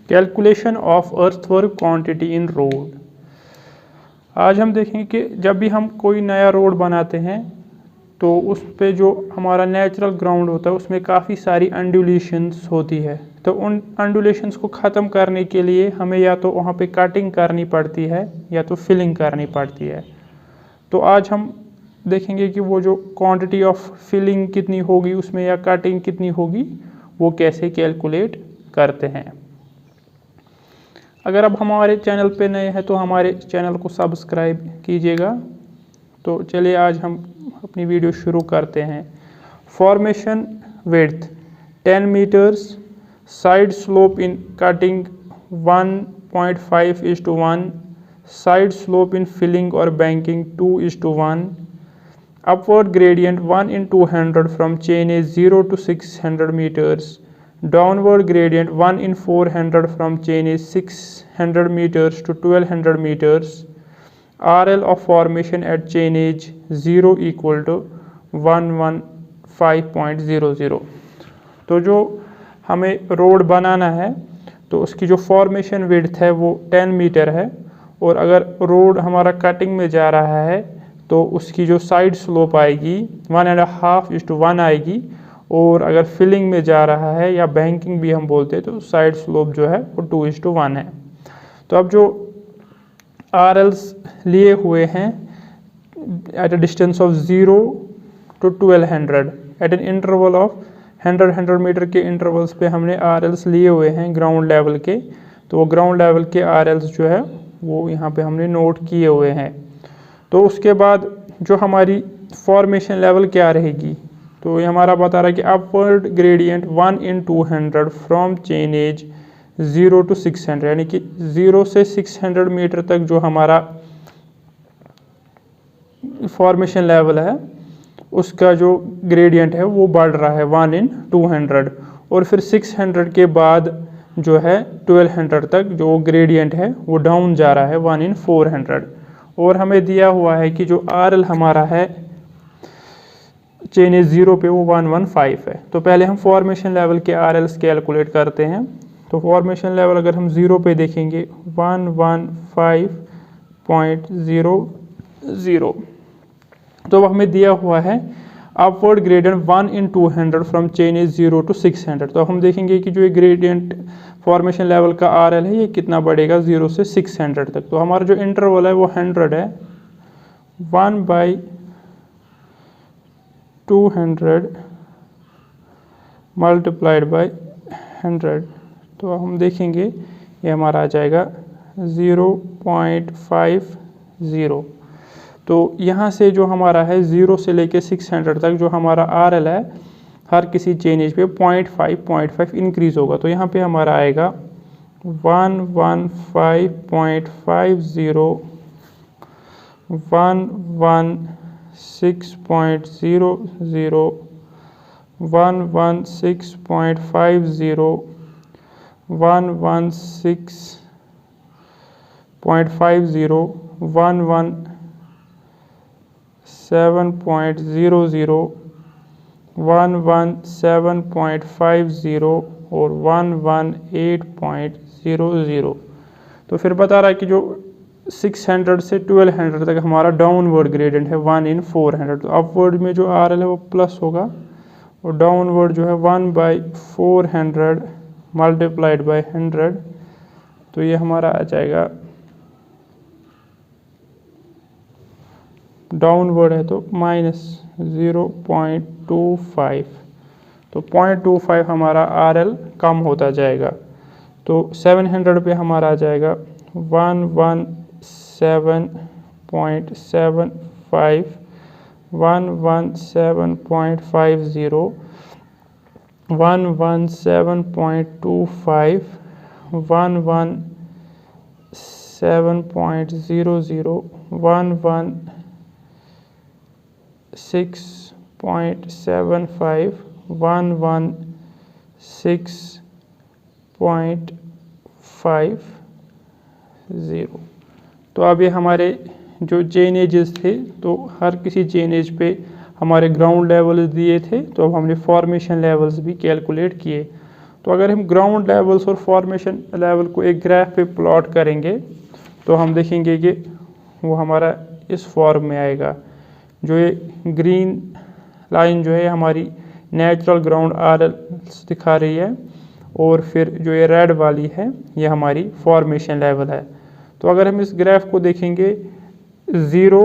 Calculation of earthwork quantity in road. आज हम देखेंगे कि जब भी हम कोई नया रोड बनाते हैं तो उस पे जो हमारा नेचुरल ग्राउंड होता है उसमें काफ़ी सारी अंडुलेशंस होती है। तो उन अंडुलेशंस को ख़त्म करने के लिए हमें या तो वहाँ पे कटिंग करनी पड़ती है या तो फिलिंग करनी पड़ती है। तो आज हम देखेंगे कि वो जो क्वांटिटी ऑफ फिलिंग कितनी होगी उसमें या कटिंग कितनी होगी वो कैसे कैलकुलेट करते हैं। अगर आप हमारे चैनल पे नए हैं तो हमारे चैनल को सब्सक्राइब कीजिएगा। तो चलिए आज हम अपनी वीडियो शुरू करते हैं। Formation width 10 metres, side slope in cutting 1.5:1, side slope in filling और banking 2:1, upward gradient 1:200 from chain A 0 to 600 meters, downward gradient 1:400 from chain A 600 meters to 1200 meters, RL of formation at chain age 0 equal to 115.00। तो जो हमें road बनाना है तो उसकी जो formation width है वो 10 मीटर है, और अगर रोड हमारा कटिंग में जा रहा है तो उसकी जो साइड स्लोप आएगी 1.5:1 आएगी, और अगर फिलिंग में जा रहा है या बैंकिंग भी हम बोलते हैं तो साइड स्लोप जो है वो 2:1 है। तो अब जो RLs लिए हुए हैं at a distance of 0 to 1200 at an interval of 100 metre के इंटरवल्स पे हमने RLs लिए हुए हैं ग्राउंड लेवल के। तो वो ग्राउंड लेवल के RLs जो है वो यहाँ पे हमने नोट किए हुए हैं। तो उसके बाद जो हमारी फॉर्मेशन लेवल क्या रहेगी, तो ये हमारा बता रहा है कि upward gradient 1:200 from chainage 0 to 600, यानी कि 0 से 600 मीटर तक जो हमारा फॉर्मेशन लेवल है उसका जो ग्रेडियंट है वो बढ़ रहा है 1:200, और फिर 600 के बाद जो है 1200 तक जो ग्रेडियंट है वो डाउन जा रहा है 1:400। और हमें दिया हुआ है कि जो RL हमारा है चेन एज 0 पे वो 115 है। तो पहले हम फॉर्मेशन लेवल के RLs कैलकुलेट करते हैं। तो फॉर्मेशन लेवल अगर हम 0 पे देखेंगे 115.00, तो हमें दिया हुआ है upward gradient 1:200 from chainage 0 to 600। तो हम देखेंगे कि जो ये ग्रेडियंट फॉर्मेशन लेवल का RL है ये कितना बढ़ेगा 0 से 600 तक। तो हमारा जो इंटरवल है वो 100 है, 1/200 मल्टीप्लाइड बाई 100। तो हम देखेंगे ये हमारा आ जाएगा 0.50। तो यहाँ से जो हमारा है 0 से लेके 600 तक जो हमारा RL है हर किसी चेन एज पे 0.5 इंक्रीज़ होगा। तो यहाँ पे हमारा आएगा 115.50, 116.00, 116.50, 116.50, 117.00, 117.50 और 118.00। तो फिर बता रहा है कि जो 600 से 1200 तक हमारा डाउनवर्ड ग्रेडियंट है 1:400। तो अपवर्ड में जो RL है वो प्लस होगा, और डाउनवर्ड जो है 1/400 मल्टीप्लाइड बाई 100। तो ये हमारा आ जाएगा, डाउनवर्ड है तो -0.25। तो 0.25 हमारा RL कम होता जाएगा। तो 700 पे हमारा आ जाएगा 117.75, 117.50, 117.25, 117.00, 116.75, 116.50। तो अब ये हमारे जो चेन एजेस थे, तो हर किसी चेन एज पे हमारे ग्राउंड लेवल्स दिए थे, तो अब हमने फॉर्मेशन लेवल्स भी कैलकुलेट किए। तो तो अगर हम ग्राउंड लेवल्स और फॉर्मेशन लेवल को एक ग्राफ पे प्लॉट करेंगे तो हम देखेंगे कि वो हमारा इस फॉर्म में आएगा। जो ये ग्रीन लाइन जो है हमारी नेचुरल ग्राउंड RL दिखा रही है, और फिर जो ये रेड वाली है ये हमारी फॉर्मेशन लेवल है। तो अगर हम इस ग्राफ को देखेंगे 0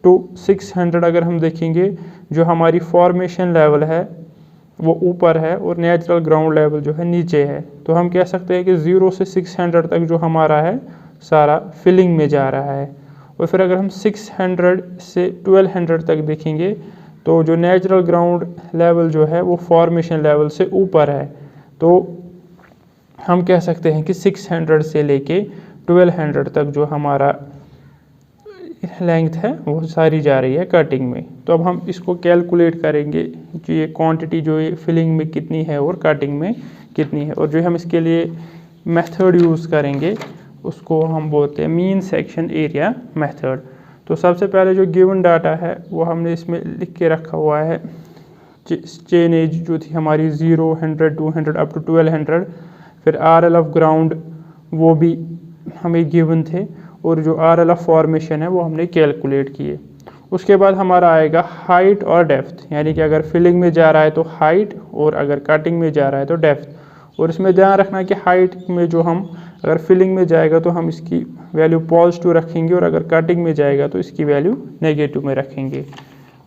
to 600, अगर हम देखेंगे जो हमारी फॉर्मेशन लेवल है वो ऊपर है और नेचुरल ग्राउंड लेवल जो है नीचे है। तो हम कह सकते हैं कि 0 से 600 तक जो हमारा है सारा फिलिंग में जा रहा है। और फिर अगर हम 600 से 1200 तक देखेंगे तो जो नेचुरल ग्राउंड लेवल जो है वो फॉर्मेशन लेवल से ऊपर है। तो हम कह सकते हैं कि 600 से लेके 1200 तक जो हमारा लेंथ है वो सारी जा रही है कटिंग में। तो अब हम इसको कैलकुलेट करेंगे कि ये क्वांटिटी जो ये फिलिंग में कितनी है और कटिंग में कितनी है, और जो हम इसके लिए मेथड यूज़ करेंगे उसको हम बोलते हैं मीन सेक्शन एरिया मेथड। तो सबसे पहले जो गिवन डाटा है वो हमने इसमें लिख के रखा हुआ है। चेन एज जो थी हमारी 0, 100, 200 अप टू 1200, फिर RL ऑफ ग्राउंड वो भी हमें गिवन थे, और जो RL ऑफ फॉर्मेशन है वो हमने कैलकुलेट किए। उसके बाद हमारा आएगा हाइट और डेप्थ, यानी कि अगर फिलिंग में जा रहा है तो हाइट और अगर कटिंग में जा रहा है तो डेप्थ। और इसमें ध्यान रखना कि हाइट में जो हम अगर फिलिंग में जाएगा तो हम इसकी वैल्यू पॉजिटिव रखेंगे, और अगर कटिंग में जाएगा तो इसकी वैल्यू नेगेटिव में रखेंगे।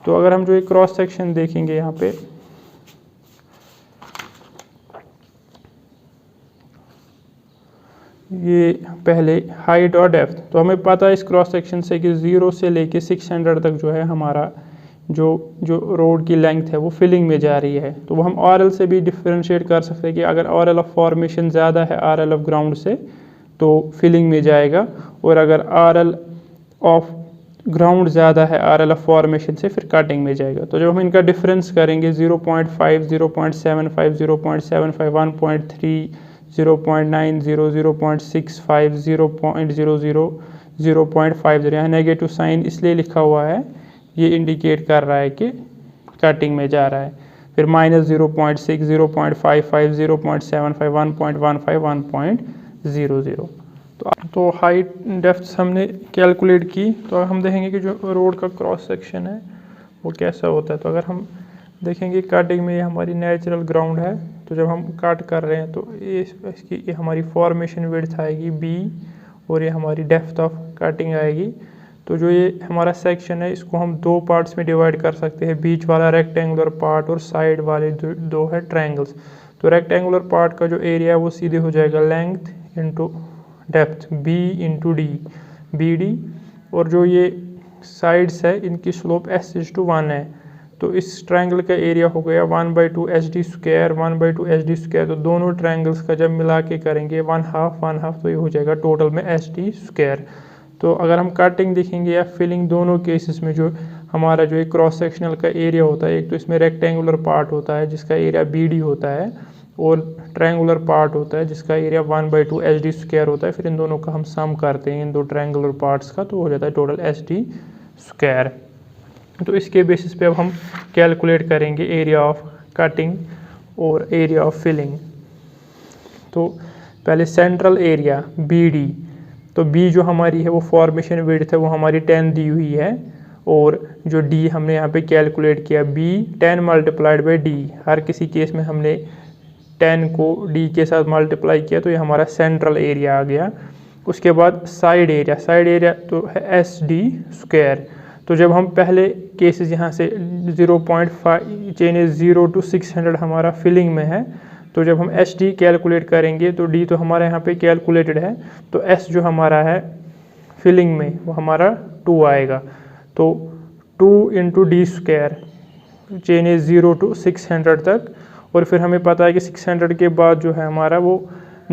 तो अगर हम जो एक क्रॉस सेक्शन देखेंगे यहाँ पे, ये पहले हाइट और डेप्थ, तो हमें पता है इस क्रॉस सेक्शन से कि 0 से लेके 600 तक जो है हमारा जो रोड की लेंथ है वो फिलिंग में जा रही है। तो वो हम RL से भी डिफरेंशिएट कर सकते हैं कि अगर RL ऑफ फॉर्मेशन ज़्यादा है RL ऑफ ग्राउंड से तो फिलिंग में जाएगा, और अगर RL ऑफ ग्राउंड ज़्यादा है RL ऑफ फॉर्मेशन से फिर कटिंग में जाएगा। तो जब हम इनका डिफरेंस करेंगे 0.5, 0.75, 0.75, 1.3, 0.90, 0.65, 0.00, 0.50, यहाँ नेगेटिव साइन इसलिए लिखा हुआ है, ये इंडिकेट कर रहा है कि कटिंग में जा रहा है। फिर -0.6, 0.55, 0.75, 1.15, 1.00। तो हाइट डेप्थ हमने कैलकुलेट की। तो हम देखेंगे कि जो रोड का क्रॉस सेक्शन है वो कैसा होता है। तो अगर हम देखेंगे कटिंग में ये हमारी नेचुरल ग्राउंड है, तो जब हम कट कर रहे हैं तो ये हमारी फॉर्मेशन विड्थ आएगी B, और ये हमारी डेप्थ ऑफ कटिंग आएगी। तो जो ये हमारा सेक्शन है इसको हम दो पार्ट्स में डिवाइड कर सकते हैं, बीच वाला रेक्टेंगुलर पार्ट और साइड वाले दो है ट्रायंगल्स। तो रेक्टेंगुलर पार्ट का जो एरिया है वो सीधे हो जाएगा length into depth B into D, BD, और जो ये साइड्स है इनकी स्लोप S:1 है। तो इस ट्रायंगल का एरिया हो गया 1/2 HD स्क्वायर, 1/2 HD स्क्वायर। तो दोनों ट्रायंगल्स का जब मिला के करेंगे 1/2, तो ये हो जाएगा टोटल में SD स्क्वायर। तो अगर हम कटिंग देखेंगे या फिलिंग, दोनों केसेस में जो हमारा जो एक क्रॉस सेक्शनल का एरिया होता है, एक तो इसमें रेक्टेंगुलर पार्ट होता है जिसका एरिया BD होता है, और ट्रायंगुलर पार्ट होता है जिसका एरिया 1/2 HD स्क्वायर होता है। फिर इन दोनों का हम सम करते हैं इन दो ट्रायंगुलर पार्ट्स का, तो हो जाता है टोटल SD स्क्वायर। तो इसके बेसिस पे अब हम कैलकुलेट करेंगे एरिया ऑफ कटिंग और एरिया ऑफ फिलिंग। तो पहले सेंट्रल एरिया BD, तो B जो हमारी है वो फॉर्मेशन विड्थ है वो हमारी 10 दी हुई है, और जो D हमने यहाँ पे कैलकुलेट किया B 10 मल्टीप्लाइड बाई D, हर किसी केस में हमने 10 को D के साथ मल्टीप्लाई किया, तो ये हमारा सेंट्रल एरिया आ गया। उसके बाद साइड एरिया तो है SD स्क्वायर। तो जब हम पहले केसेस यहाँ से 0.5 चेन 0 to 600 हमारा फिलिंग में है, तो जब हम SD कैलकुलेट करेंगे तो D तो हमारा यहाँ पे कैलकुलेटेड है, तो S जो हमारा है फिलिंग में वो हमारा 2 आएगा। तो 2 into D square, chain 0 to 600 तक, और फिर हमें पता है कि 600 के बाद जो है हमारा वो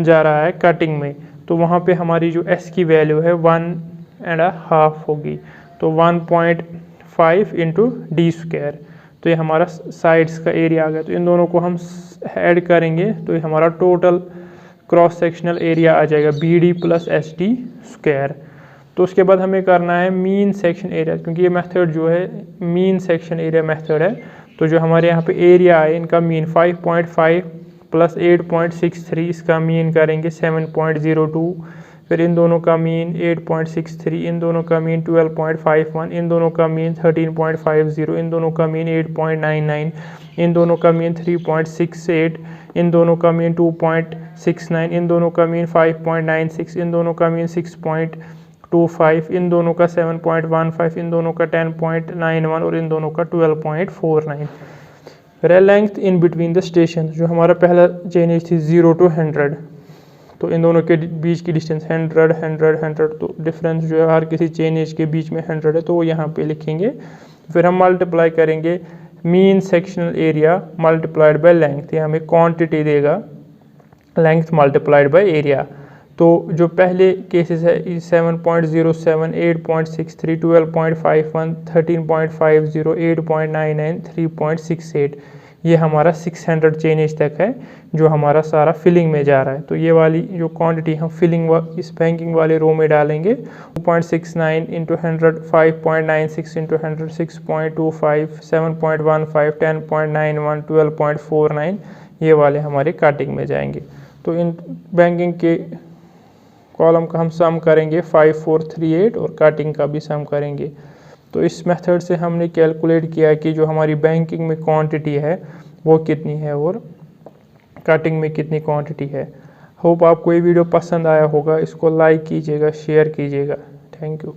जा रहा है कटिंग में, तो वहाँ पे हमारी जो S की वैल्यू है 1.5 होगी। तो 1.5 इंटू D स्क्वायर, तो ये हमारा साइड्स का एरिया आ गया। तो इन दोनों को हम ऐड करेंगे तो ये हमारा टोटल क्रॉस सेक्शनल एरिया आ जाएगा BD प्लस SD स्क्वायर। तो उसके बाद हमें करना है मीन सेक्शन एरिया, क्योंकि ये मेथड जो है मीन सेक्शन एरिया मेथड है। तो जो हमारे यहाँ पे एरिया है इनका मीन 5.5 प्लस 8.63, इसका मीन करेंगे 7.02, फिर इन दोनों का मीन 8.63, इन दोनों का मीन 12.51, इन दोनों का मीन 13.50, इन दोनों का मीन 8.99, इन दोनों का मीन 3.68, इन दोनों का मीन 2.69, इन दोनों का मीन 5.96, इन दोनों का मीन 6.25, इन दोनों का 7.15, इन दोनों का 10.91 और इन दोनों का 12.49। फिर length in between the station, जो हमारा पहला चेंज थी 0 to 100, तो इन दोनों के बीच की डिस्टेंस 100 100 100, तो डिफरेंस जो है हर किसी चेंज के बीच में 100 है, तो वो यहाँ पे लिखेंगे। फिर हम मल्टीप्लाई करेंगे mean sectional area multiplied by length, ये हमें क्वांटिटी देगा लेंथ मल्टीप्लाइड बाय एरिया। तो जो पहले केसेस है 7.07, 8.63, 12.51, 13.50, 8.99, 3.68, ये हमारा 600 चेंज तक है जो हमारा सारा फिलिंग में जा रहा है। तो ये वाली जो क्वांटिटी हम फिलिंग इस बैंकिंग वाले रो में डालेंगे 2.69 इंटू 100, 5.96 इंटू 100, 6.25, 7.15, 10.91, 12.49, ये वाले हमारे काटिंग में जाएंगे। तो इन बैंकिंग के कॉलम का हम सम करेंगे 5438 और काटिंग का भी सम करेंगे। तो इस मेथड से हमने कैलकुलेट किया कि जो हमारी बैंकिंग में क्वांटिटी है वो कितनी है और कटिंग में कितनी क्वांटिटी है। होप आपको ये वीडियो पसंद आया होगा, इसको लाइक कीजिएगा, शेयर कीजिएगा। Thank you.